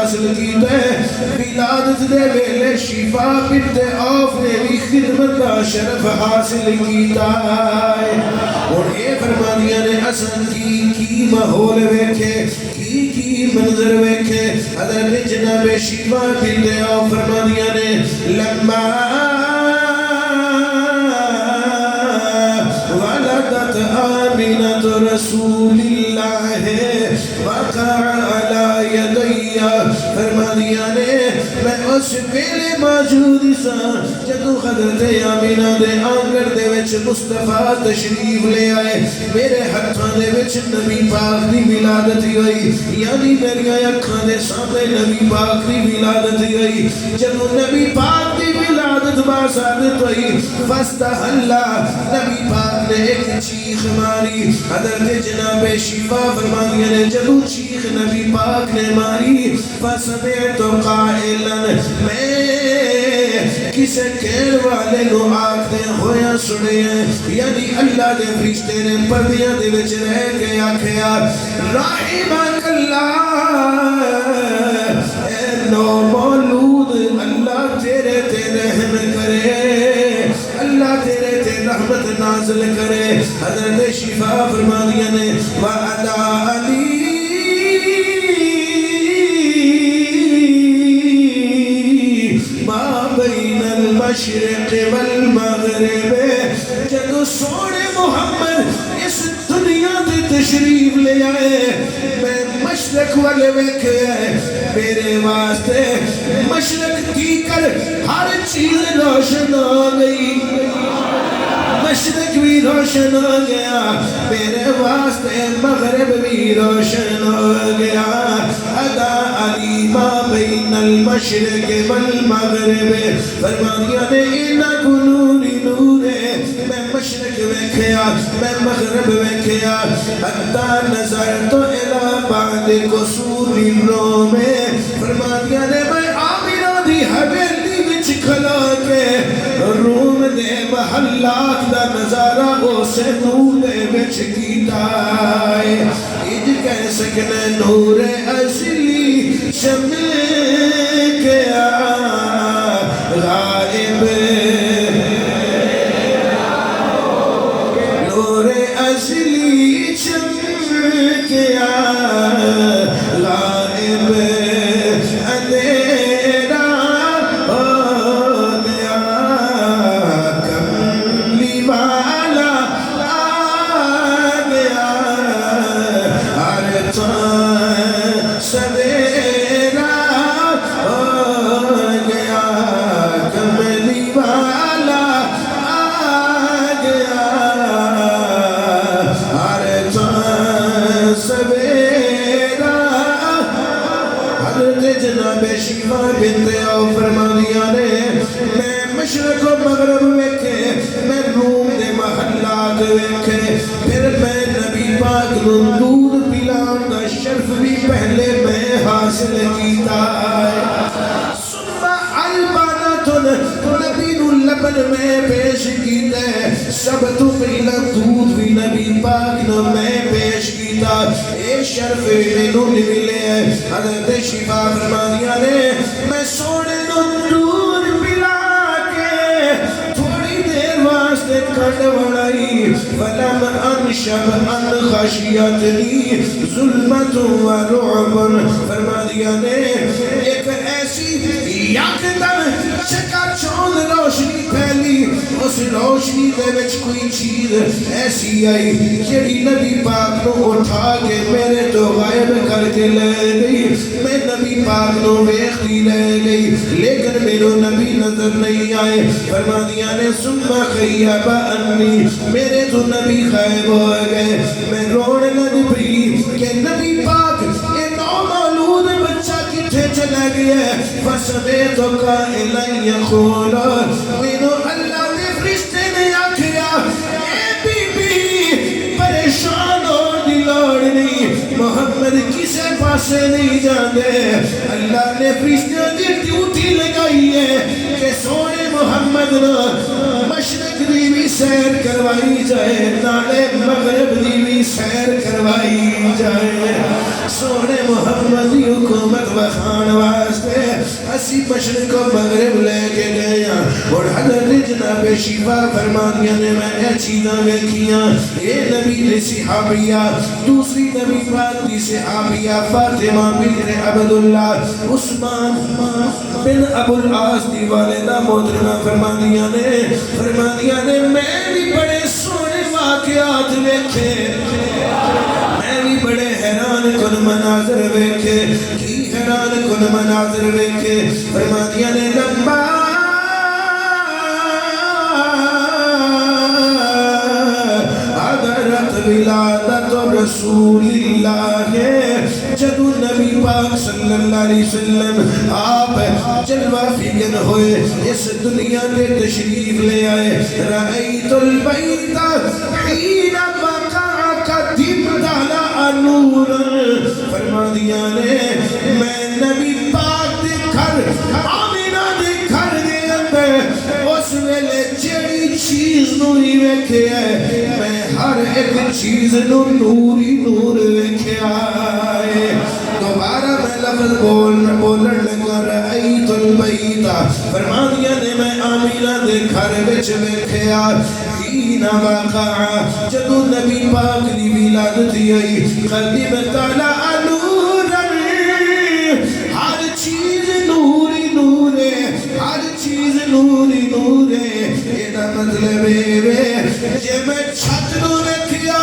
حاصل کیتا ہے ولادت دے ویلے شفا بنت عوف نے بھی خدمت کا شرف حاصل کیتا ہے اور یہ فرمانیاں نے اصل کی ماحول ویکھے کی منظر ویکھے حضرت جناب شفا بنت عوف فرمانیاں نے لما ولدت آمنة رسول اللہ وقع علی یدی فرمانیاں نے میں اس ویلے موجود سا جدو حضرت آمینہ دے آنگن دے وچ مصطفیٰ تشریف لے آئے میرے ہتھاں دے وچ نبی پاک دی ولادت ہوئی یعنی میری اکھاں دے سامنے نبی پاک دی ولادت ہوئی جدو نبی پاک دی ولادت باثابت ہوئی فاستحلا نبی پاک نے ایک چیخ ماری حضرت جناب شفا فرمانیاں نے جدو چیخ نبی پاک نے ماری فسمعت قائلا میں کسے کہن والے نو آگ دے ہویا سنے ہیں یعنی اللہ دے فرشتے نے پردیاں دے وچ رہ کے آکھیا رحمک اللہ اے نو مولود اللہ تیرے تے رحم کرے اللہ تیرے تے رحمت نازل کرے حضرت شفا فرمانیاں نے وعلا علی المشرق والمغرب جدو سونے محمد اس دنیا دے تشریف لے آئے میں مشرق والے ویکھے میرے واسطے مشرق کی کر ہر چیز روشن ہو گئی مشرق بھی روشن ہو گیا میرے واسطے مغرب بھی روشن ہو گیا ادا علی ما بین المشرق والمغرب فرمانیاں نے انکو نوری نورے میں مشرق ویکھیا میں مغرب ویکھیا حتی نظر تو الہ بعد قصور روم فرمانیاں نے میں آمینہ دی حویلی وچ کھلا کے روم دے محلات دا نظارہ اسے نور دے وچ کیتا ہے اج کہہ سکنے نور اصلی چمک غائب نور اصلی چمک غائب اندھیرا ہو گیا کملی والا آ گیا ہر چاند سویرا ہو گیا کملی والا آ گیا ہر چاند سویرا حضرت جناب شفا بنت عوف فرمانیاں نے میں مشرق و مغرب ویکھے میں روم دے محلات ویکھے پھر میں نبی پاک نو دودھ پلان دا شرف بھی پہلے میں حاصل کیتا ہے سنبا الباناتن نبی نو لبن میں پیش کیتا ہے سب تو پہلا دودھ بھی نبی پاک نو میں پیش کیتا اے شرف میں نو ملے ہے حضرت شفا فرمانیاں نے میں سونے نو دودھ پلا کے تھوڑی دیر واسطے کھڑ بڑائی فلم انشب ان خشیتنی ظلمت و رعب فرمانیاں نے ایک ایسی یکدم چکا چوند روشنی پھیلی اس روشنی دے وچ کوئی چیز ایسی آئی جڑی نبی پاک نو اٹھا کے میرے تو غائب کر کے لے گئی میں نبی پاک نو ویکھتی لے گئی لیکن میرے نبی نظر نہیں آئے فرمانیاں نے ثم خیب انی میرے تو نبی غائب ہو گئے میں رونے لگ پئی کہ نبی پاک یہ نومولود بچہ کتھے چلا گیا فسمیت قائلا یقول مینو اللہ نے فرشتے نے آکھیا اے بی بی پریشان ہو دی لوڑ نہیں محمد کسے پاسے نہیں جاندے اللہ نے فرشتے دی ڈیوٹی لگائی ہے کہ سونے محمد نہ مشرق دی بھی سیر کروائی جائے نالے مغرب دی بھی سیر کروائی جائے سونے محمد دی حکومت وخان واسطے اسی مشرق و مغرب لے کے گئے اور حضرت جناب شفا فرمانیاں نے میں یہ چیزاں ویکھیاں اے نبی دی صحابیہ دوسری نبی پاک دی صحابیہ فاطمہ بنت عبداللہ عثمان بن ابو العاص دی والدہ محترمہ فرمانیاں نے میں بھی بڑے سونے واقعات ویکھے میں بھی بڑے حیران کن مناظر ویکھے کی حیران کن مناظر ویکھے فرمانیاں نے لمبا حضرت ولادت رسول اللہ جدو نبی پاک صلی اللہ علیہ وسلم آپ جلوہ فگن ہوئے اس دنیا میں تشریف لے آئے رأیت البیت حین وقع قدیم دالا نور فرما دیا نے میں نبی پاک دے گھر آمینہ دے گھر دے اندر اس ویلے جڑی چیز نوری ویکھے ہے میں ہر ایک چیز نوری نور ویکھے آئے دوبارہ میں لفظ بولن لگا رأیت البیت فرما دیا نے میں آمینہ دے گھر بچ ویکھیا حین وقع جدو نبی پاک دی ولادت آئی قدیم طلع نورا ہر چیز نوری نورے ہر چیز نوری نورے یہ مطلب ہے جے میں چھت نو ویکھیا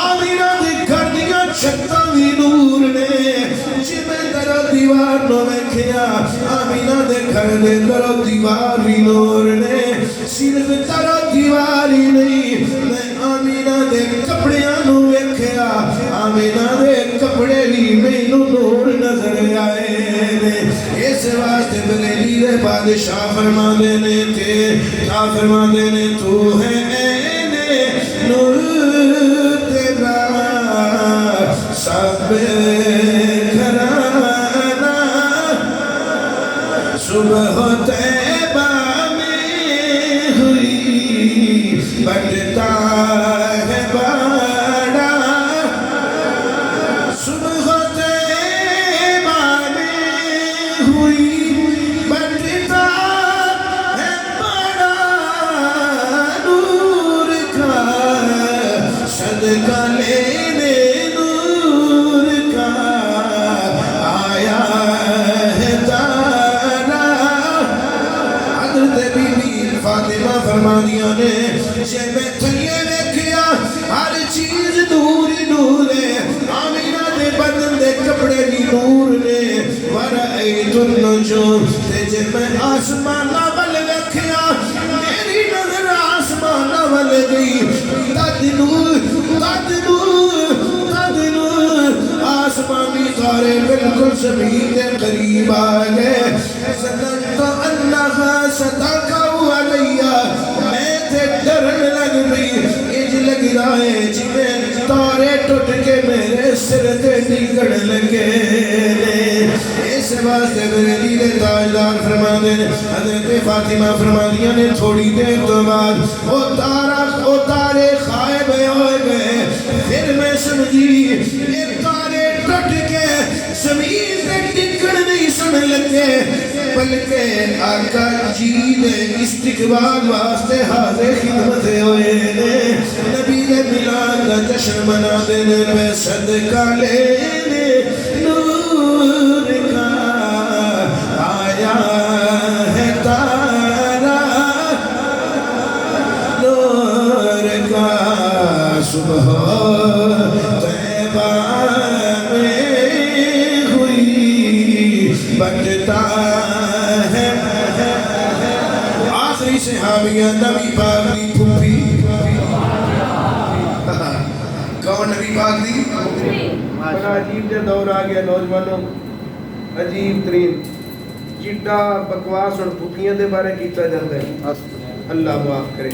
آمینہ دے گھر دیا چھتاں بھی نور نے جے میں در دیوار نو ویکھیا آمینہ دے گھر دے در دیوار بھی نور نے صرف در دیوار ہی نہیں میں آمینہ دے کپڑیاں نو ویکھیا آمینہ دے کپڑے بھی مینوں نور نظر آئے اس واسطے بریلی دے بادشاہ فرما دینے تھے کیا فرما دینے تو ہے اینے نور تیرا سب گھرانا صبح طیبہ میں ہوئی بٹتا ہے بڑا صبح طیبہ میں ہوئی بٹتا ہے بڑا نور کا صدقہ لینے نور کا آیا ہے تارا حضرت بی بی فاطمہ فرما دیا نے جے میں تھلے ویکھیا ہر چیز نوری نور ہے آمینہ دے بدن دے کپڑے بھی نور نے ورائیت النجوم تے جے میں آسمان ول ویکھیا میری نظر آسمان ول گئی تد نور آسمانی تارے بالکل زمین کے قریب آ گئے ظننت انہا صدقہ علیہ میں تے ڈرن لگ بھی اج لگ رہا ہے جنہیں تارے ٹوٹ کے میرے سر تے نکڑ لگے اس واسطے میرے لیے تاجدار فرما دے حضرت فاطمہ فرما دیا نے تھوڑی دیر تو بعد وہ تارے خائب ہو گئے پھر میں سمجھی یہ تارے ٹوٹ کے زمین سے نکڑ نہیں سن لگے بلکہ آقا جی نے استقبال واسطے حاضر خدمت ہوئے نبی نے میلاد کا جشن منا دینے پہ صدقہ لینے نور کا آیا ہے تارا نور کا صبح طیبہ میں ہوئی بٹتا ہے آخری صحابیہ نبی پاک دی پھوپھی کون نبی پاک دی بڑا عجیب جا دور آ گیا نوجوانوں عجیب ترین چٹا بکواس اور پھوپھیاں دے بارے کیتا جاتا ہے اللہ معاف کرے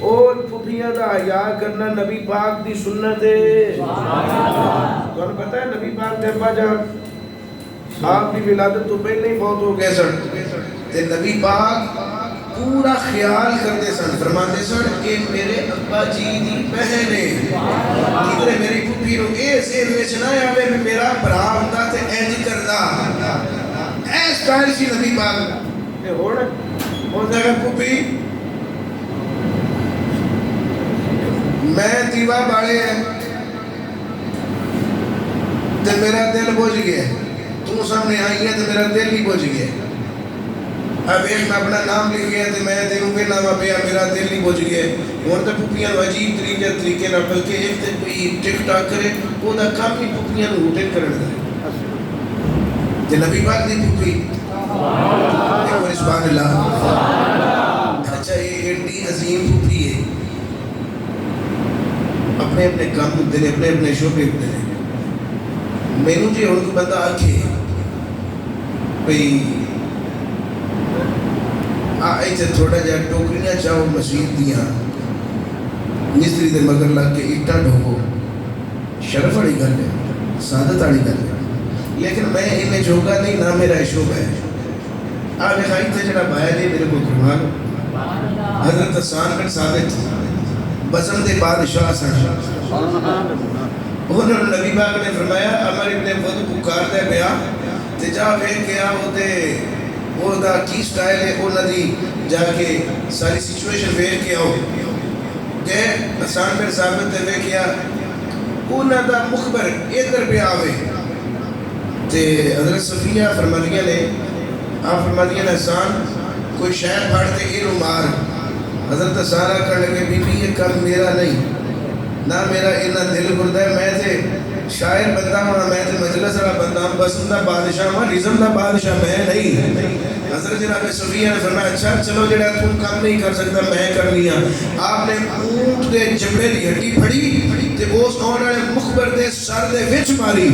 اور پھوپھیاں دا حیا کرنا نبی پاک دی سنت ہے تو انہوں پتہ ہے نبی پاک دے ابا جان آپ کی ولادت تو پہلے ہی بہت ہو گئے سن تے نبی پاک پورا خیال کرتے سن، فرماتے سن یہ میرے ابا جی دی بہن ہے، کدھر میری پھوپھی نو اے ذہن وچ نہ آوے بھی میرا بھرا ہوندا تے انج کردا، اے سٹائل سی نبی پاک اے ہن ہے پھوپھی میں دیوا بالے ہیں تے میرا دل بجھ گیا، تو سامنے آئی ہے تے میرا دل ہی بجھ گیا، اب ایک میں اپنا نام لکھ گیا تے میں تینوں کے نام پہ میرا دل ہی بجھ گیا، ہوں تو پھوپھیاں عجیب طریقے نہ بلکہ ایک تے کوئی ٹک ٹاک کرے وہ دا کام ہی پھوپھیاں ہوٹل کرنا ہے تے نبی پاک دی پھوپھی ایک اور سبحان اللہ، اچھا یہ ایڈی عظیم پھوپھی ہے، اپنے اپنے کام ہوتے ہیں، اپنے اپنے شعبے ہوتے ہیں، مینوں جی ہن کو بندہ آکھے بھئی ایسے تھوڑا جا ٹوکریاں چاہو مسجد دیاں مستری دے مگر لگ کے اٹا ڈھوکو، شرف والی گل ہے، سعادت والی گل ہے، لیکن میں انہیں جھوکا نہیں، نہ میرا شعبہ ہے، آپ دکھائی تھے جڑا بایا جی میرے کو کروا لو، حضرت حسان بن ثابت بزم دے بادشاہ سن، انہوں نے نبی پاک نے فرمایا عمر ابن خود پکار دے پیا تے جا ویکھ کے آ وہ دا کی سٹائل ہے انہاں دی جا کے ساری سچویشن ویکھ کے آؤ کہ حسان بن ثابت تے ویکھیا انہاں دا مخبر ادھر پہ آوے تے حضرت صفیہ فرمانیاں نے آپ فرمانیاں نے حسان کوئی شہر پھاڑتے اینو مار، حضرت حسان کہنے لگے بی بی یہ کام میرا نہیں، نہ میرا اتنا دل کرتا ہے، میں تے شاعر بندہ ہوں، میں تے مجلس والا بندہ ہوں، بس ان دا بادشاہ ہوں، رزم دا بادشاہ میں نہیں۔ حضرت جناب صفیہ نے فرمایا اچھا چلو جڑا تم کام نہیں کر سکتا میں کر لیا، آپ نے اونٹ دے جبڑے دی ہڈی پھڑی تے اس آن والے مخبر دے سر دے وچ ماری،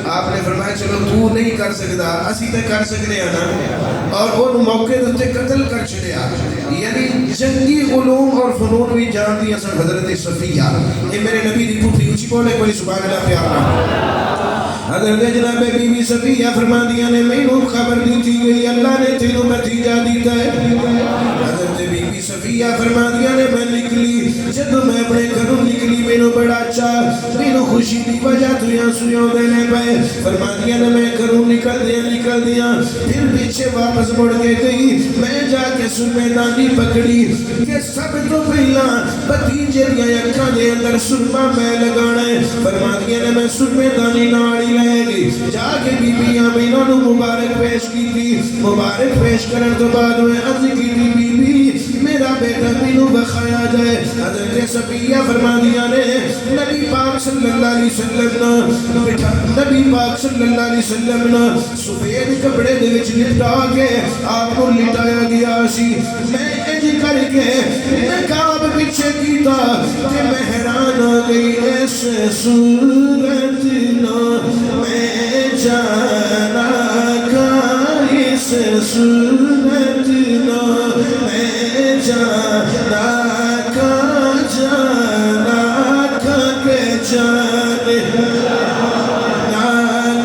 آپ نے فرمایا چلو تو نہیں کر سکتا اسی تے کر سکتے ہیں نا، اور وہ موقع تے قتل کر چھڑیا، یعنی جنگی علوم اور فنون بھی جانتی ہیں سن حضرت صفیہ، یہ میرے نبی دی پھوپھی اونچی بولے کوئی سبحان اللہ پیارا۔ حضرت جناب بی بی صفیہ فرماندیاں نے مینوں خبر دی تھی گئی اللہ نے تینوں نتیجہ دیتا ہے، حضرت بی بی صفیہ فرماندیاں نے میں نکلی جب میں اپنے گھروں نکلی مینوں بڑا اچھا مینوں خوشی دی وجہ تو سویوں دینے پہ، فرماندیاں نے میں گھروں نکل دیا پھر پیچھے واپس مڑ کے گئی، میں جا کے سرمے دانی پکڑی کہ سب تو پہلا بھتیجے دی اکھاں دے اندر سرما میں لگانا ہے، فرماندیاں نے میں سرمے دانی ناڑی لے گی جا کے بی بی آمینہ نو مبارک پیش کی تھی، مبارک پیش کرن تو بعد میں عرض کی تھی بی بی میرا بیٹا مینوں بخایا جائے، حضرت صفیہ فرماندیاں نے نبی پاک صلی اللہ علیہ وسلم نبی پاک صلی اللہ علیہ وسلم سفید کپڑے دے وچ لٹا کے آپ کو لٹایا گیا سی، میں انج کر کے نقاب پیچھے کیتا کہ میں حیران ہو گئی اس صورت نہ میں جانا کا اس صورت نہ میں جانا کا جانا کا کہ جانے نا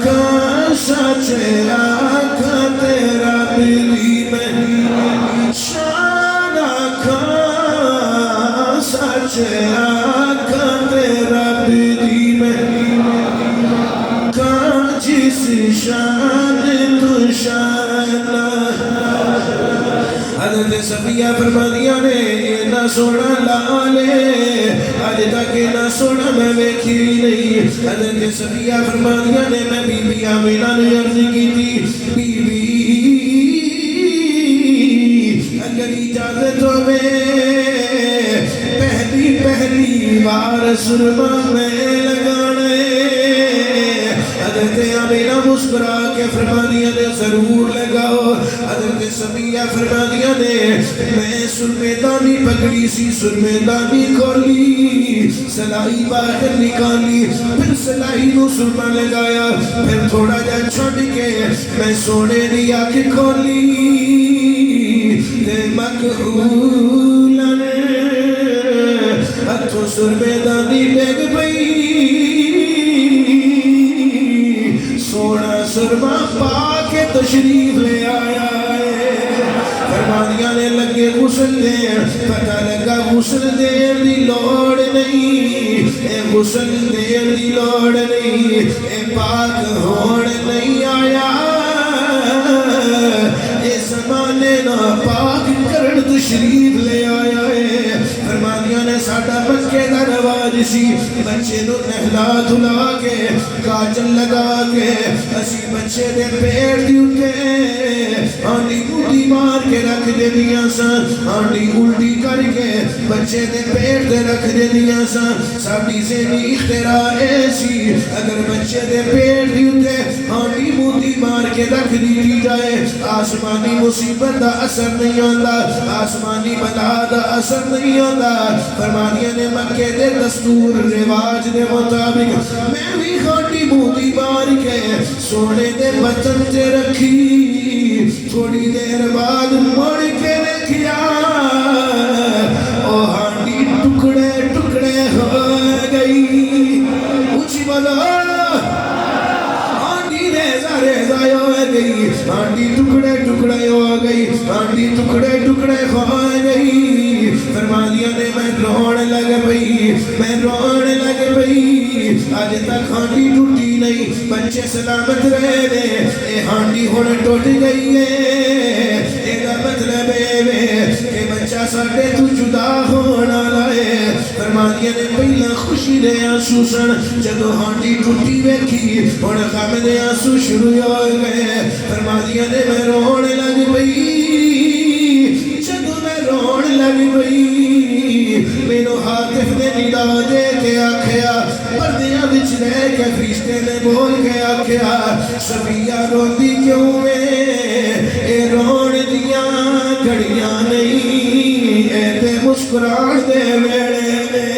کا سچ آکھا تیرا بلی میں شانا کا سچ آکھا تیرا بلی میں کا جس شان تو شانا، حضرت صفیہ فرماندیاں نے نہ سونا لالے آج تک نہ سونا میں ویکھی نہیں، حضرت صفیہ فرماندیاں نے میں بی بی آمینہ نے عرض کی تھی بی بی اگر اجازت ہوئے پہلی بار سرما میں لگانے، حضرت آمینہ مسکرا کے فرماندیاں نے ضرور لگاؤ، حضرت صفیہ فرماندیاں نے میں سرمے دانی پکڑی سی، سرمے دانی کھولی سلائی باہر نکالی پھر سلائی نو سرما لگایا پھر تھوڑا جا چھوڑ کے میں سونے دی آنکھ کھولی تے مکحولن ہتھوں سرمے دانی ڈگ پئی سونا سرما پا کے تشریف لے آیا ہے، فرمانیاں نے لگے غسل دین پتہ لگا غسل دین دی لوڑ نہیں اے غسل دین دی لوڑ نہیں اے پاک ہون نہیں آیا اے زمانے نا پاک کرن تشریف لے آیا ہے فرمانیاں نے ساڑھا مکے دا رواج سی بچے نو نہلا دھلا کے کاجل لگا کے اسی بچے دے پیڑ دیوتے آنڈی اُلٹی مار کے رکھ دے دیا سا آنڈی اُلٹی کر کے بچے دے پیڑ دے رکھ دے دیا سا ساڑھی ذہنی اختراع ایسی اگر بچے دے پیڑ دیوتے آنڈی موٹی مار کے رکھ دی جائے آسمانی مصیبت دا اثر نہیں ہوتا آسمانی بلا دا اثر نہیں ہوتا فرمانیاں نے مکے دے دستور رواج دے مطابق میں بھی خاٹی موٹی مار کے سونے دے بچن تے رکھی تھوڑی دیر بعد مڑ کے دیکھیا او ہانڈی ٹکڑے ٹکڑے ہو گئی اچھی بولو ہانڈی ریزہ ریزہ ہو گئی ہانڈی ٹکڑے ٹکڑے ہو گئی ہانڈی ٹکڑے ٹکڑے ہو گئی فرمانیاں نے میں رونے لگ پئی میں رونے لگ پئی آج تک ہانڈی ٹوٹی نہیں بچے سلامت رہے دے اے ہانڈی ہونے ٹوٹ گئی ہے ایدہ مطلب ہے کہ بچہ ساڑھے تو جدا ہونا لائے فرمانیاں نے پہلا خوشی دے آنسو سن جدو ہانڈی ٹوٹی بیکھی اور غم دے آنسو شروع ہو گئے فرمانیاں نے میں رونے لگ پئی جدو میں رونے لگ پئی میرو حاطف نے ندا دے کے آکھیا پردیاں بچ رہ کے فرشتے نے بول کے آکھیا صفیہ روندی کیوں میں اے رون دیاں گھڑیاں نہیں اے تے مسکران دے ویڑے میں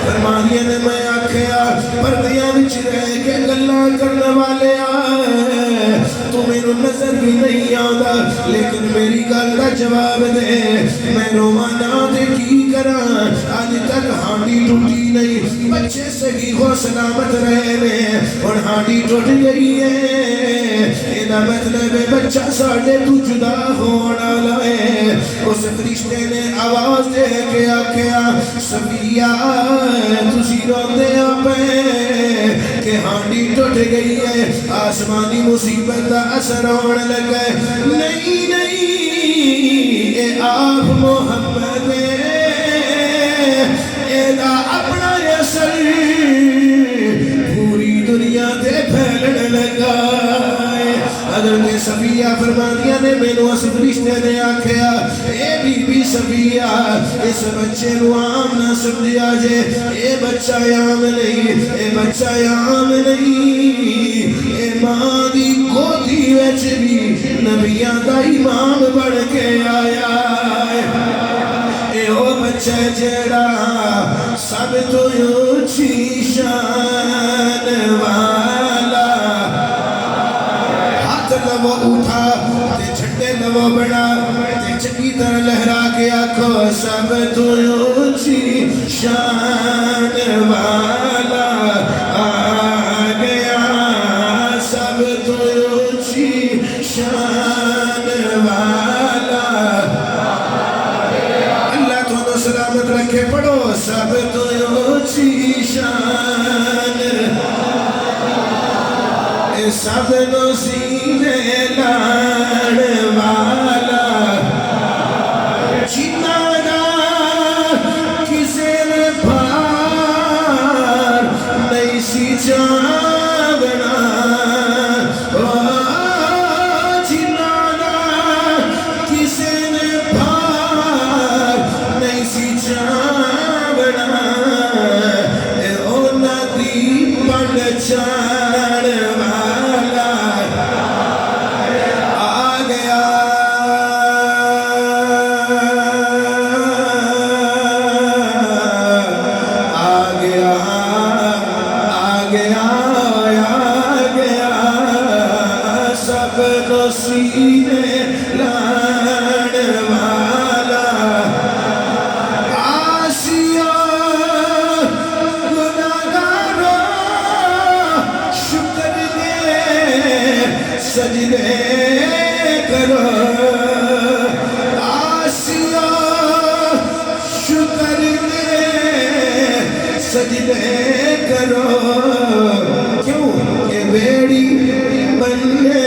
فرمانیاں نے میں آکھیا پردیاں بچ رہ کے گلاں کرنے والے آئے تو میرو نظر بھی نہیں آدھا لیکن میری گل کا جواب دے میں رومانا دے کی کرا آج تک ہانڈی ٹوٹی نہیں بچے صحیح و سلامت رہے میں اور ہانڈی ٹوٹ گئی ہے ایدہ مطلب بچہ ساڑھے تو جدا ہونا لائے اس فرشتے نے آواز دے کے آکھیا صفیہ تسی روندے آپے کہ ہانڈی ٹوٹ گئی ہے آسمانی مصیبت دا اثر ہونے لگا ہے نہیں نہیں اے آپ محمد ایدہ اپنا اثر پوری دنیا تے پھیلنے لگا ہے حضرت صفیہ فرمانیاں نے مینو اس فرشتے نے آکھیا اے بی بی صفیہ اس بچے نو عام نہ سمجھا جے اے بچہ عام نہیں اے بچہ عام نہیں اے ماں دی گودی وچ بھی نبیاں دا امام بڑھ کے آیا اے او بچہ جڑا سب تو اونچی شان والا لو اٹھا تے چھٹے لو بڑا تے چکی طرح لہرا کے آکھو سب تو اونچی شان والا آ گیا سب تو اونچی شان والا اللہ تو سلامت رکھے پڑھو سب تو اونچی شان سب نو سینے لان والا جنا دا کسے نے پھار نہیں سی جاونا جنا دا کسے نے پھار نہیں سی جاونا اے اونا دی پنڈ چان والا سجدے کرو کیوں کہ بیڑی بننے